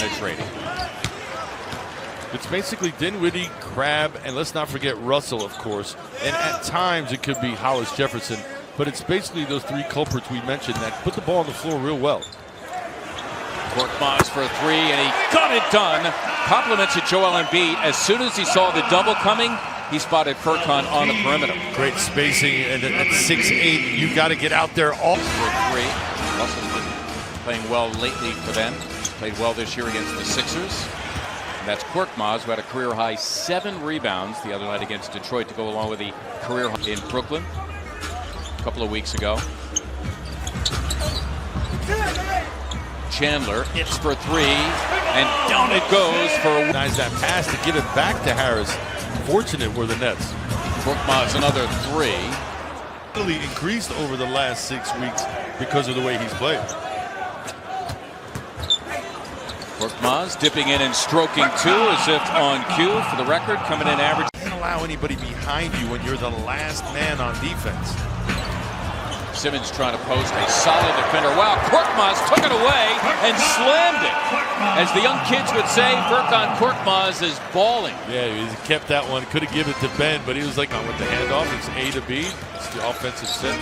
penetrating. It's basically Dinwiddie, Crabbe, and let's not forget Russell, of course. And at times it could be Hollis Jefferson, but it's basically those three culprits we mentioned that put the ball on the floor real well. Korkmaz for a three, and he got it done. Compliments to Joel Embiid. As soon as he saw the double coming, he spotted Furkan on the perimeter. Great spacing, and at 6'8", you got to get out there all. For a three. Russell's been playing well lately for them. Played well this year against the Sixers. And that's Korkmaz, who had a career-high 7 rebounds the other night against Detroit to go along with the career high in Brooklyn a couple of weeks ago. Chandler hits for 3, and down it goes for a... Nice that pass to give it back to Harris. Fortunate were the Nets. Korkmaz another 3. Really increased over the last 6 weeks because of the way he's played. Korkmaz dipping in and stroking 2 as if on cue. For the record, coming in average. Can't allow anybody behind you when you're the last man on defense. Simmons trying to post, a solid defender. Wow, Korkmaz took it away and slammed it. As the young kids would say, Furkan Korkmaz is balling. Yeah, he kept that one. Could have given it to Ben, but he was like, on with the handoff. It's A to B. It's the offensive set.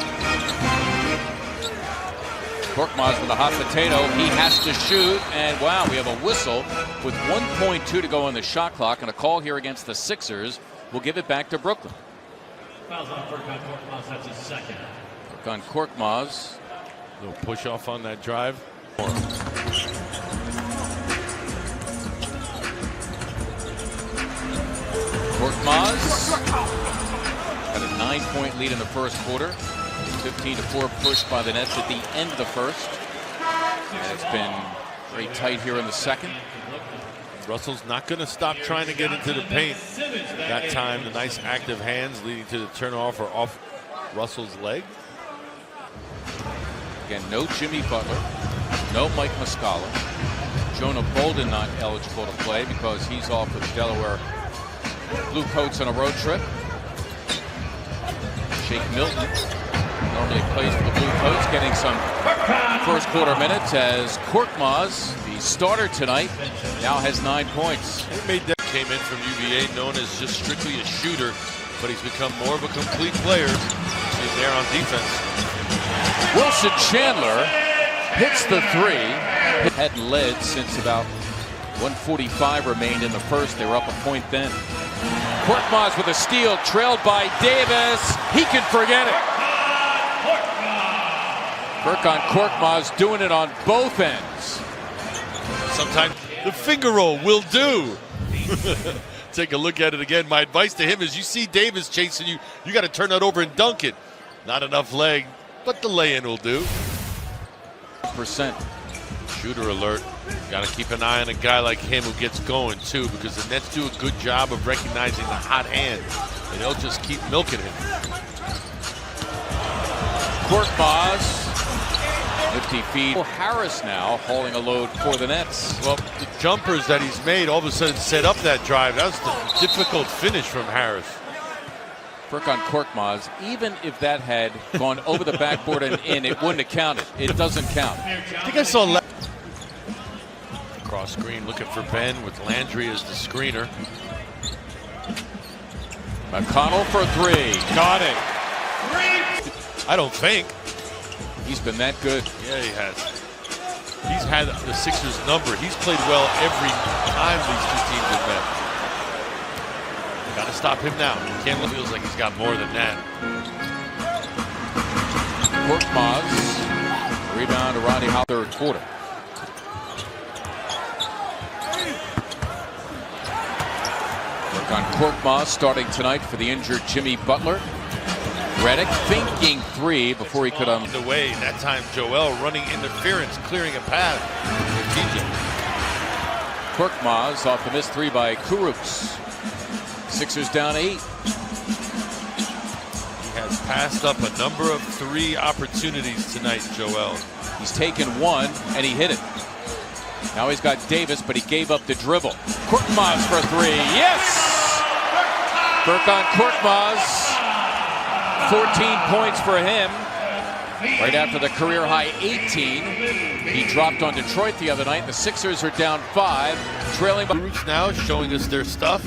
Korkmaz with a hot potato. He has to shoot, and wow, we have a whistle with 1.2 to go on the shot clock, and a call here against the Sixers. We'll give it back to Brooklyn. Fouls on Furkan Korkmaz, that's his second. Furkan Korkmaz. Little push off on that drive. Korkmaz got a 9-point lead in the first quarter. 15-4 push by the Nets at the end of the first. And it's been very tight here in the second. Russell's not going to stop trying to get into the paint. That time, the nice active hands leading to the turnoff or off Russell's leg. Again, no Jimmy Butler, no Mike Muscala. Jonah Bolden not eligible to play because he's off with the Delaware Blue Coats on a road trip. Shake Milton normally plays for the Blue Coats, getting some first quarter minutes as Korkmaz, the starter tonight, now has 9 points. Came in from UVA, known as just strictly a shooter, but he's become more of a complete player. He's there on defense. Wilson Chandler hits the 3. Hadn't led since about 1:45 remained in the first. They were up a point then. Korkmaz with a steal, trailed by Davis. He can forget it. Furkan Korkmaz doing it on both ends. Sometimes the finger roll will do. Take a look at it again. My advice to him is you see Davis chasing you, you got to turn that over and dunk it. Not enough leg, but the lay-in will do. Percent. Shooter alert. Got to keep an eye on a guy like him who gets going too, because the Nets do a good job of recognizing the hot hand, and they'll just keep milking him. Korkmaz, nifty feed. Harris now hauling a load for the Nets. Well, the jumpers that he's made all of a sudden set up that drive. That was the difficult finish from Harris. Furkan Korkmaz, even if that had gone over the backboard and in, it wouldn't have counted. It doesn't count. I think I saw cross screen looking for Ben with Landry as the screener. McConnell for 3. Got it. I don't think. He's been that good. Yeah, he has. He's had the Sixers number. He's played well every time these two teams have met. Got to stop him now. Can't look. Feels like he's got more than that. Korkmaz, rebound to Rodney Howe, third quarter. Furkan Korkmaz starting tonight for the injured Jimmy Butler. Redick thinking 3 before he could the way that time Joel running interference, clearing a path for TJ. Korkmaz off the missed 3 by Kurucs. Sixers down 8. He has passed up a number of 3 opportunities tonight, Joel. He's taken 1 and he hit it. Now he's got Davis, but he gave up the dribble. Korkmaz for 3. Yes! Furkan Korkmaz, 14 points for him. Right after the career high 18, he dropped on Detroit the other night. The Sixers are down 5, trailing by. Roots now showing us their stuff.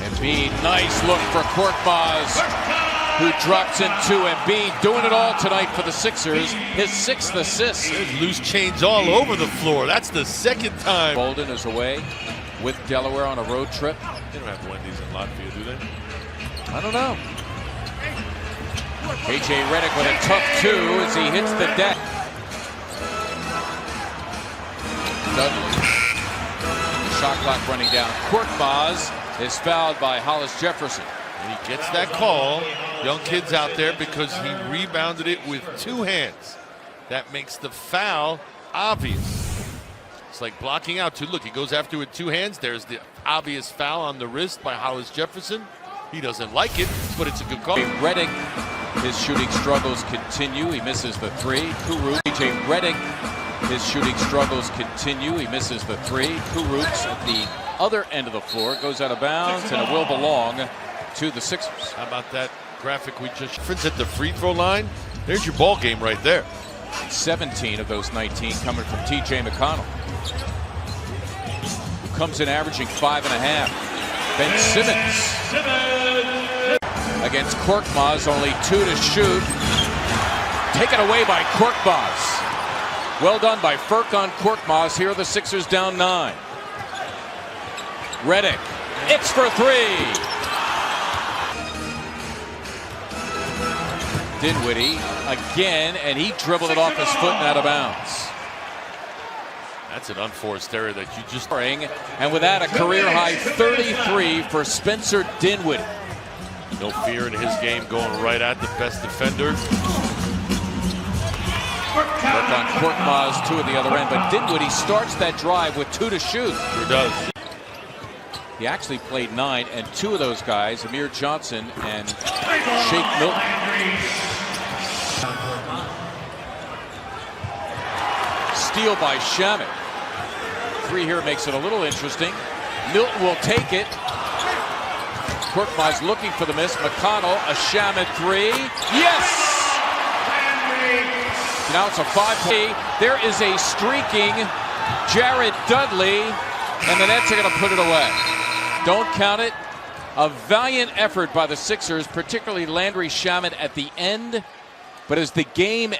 Embiid, nice look for Korkmaz, who drops in 2. Embiid doing it all tonight for the Sixers. His 6th assist. There's loose change all over the floor. That's the second time. Bolden is away with Delaware on a road trip. They don't have Wendy's in Latvia, do they? I don't know. J.J. Redick with a tough 2 as he hits the deck. Dudley. The shot clock running down. Korkmaz is fouled by Hollis Jefferson. And he gets that call, young kid's out there, because he rebounded it with 2 hands. That makes the foul obvious. It's like blocking out 2. Look, he goes after it with 2 hands. There's the obvious foul on the wrist by Hollis Jefferson. He doesn't like it, but it's a good call. Redick, his shooting struggles continue. He misses the 3. Kuru. J.J. Redick, his shooting struggles continue. He misses the 3. Kurucs at the other end of the floor goes out of bounds, and it will belong to the Sixers. How about that graphic we just referenced at the free throw line? There's your ball game right there. 17 of those 19 coming from T.J. McConnell, who comes in averaging 5.5. Ben Simmons against Korkmaz, only 2 to shoot. Taken away by Korkmaz. Well done by Furkan Korkmaz. Here are the Sixers down 9. Redick, it's for 3. Dinwiddie again, and he dribbled it off his foot and out of bounds. That's an unforced error that you just... And with that, a career-high 33 for Spencer Dinwiddie. No fear in his game, going right at the best defender. Work on Korkmaz, 2 at the other end, but Dinwiddie starts that drive with 2 to shoot. Sure does. He actually played 9, and 2 of those guys, Amir Johnson and Shake Milton. Steal by Shamet. 3 here makes it a little interesting. Milton will take it. Korkmaz looking for the miss. McConnell, a Shamet 3. Yes! Now it's a 5-point. There is a streaking Jared Dudley, and the Nets are going to put it away. Don't count it. A valiant effort by the Sixers, particularly Landry Shamet at the end. But as the game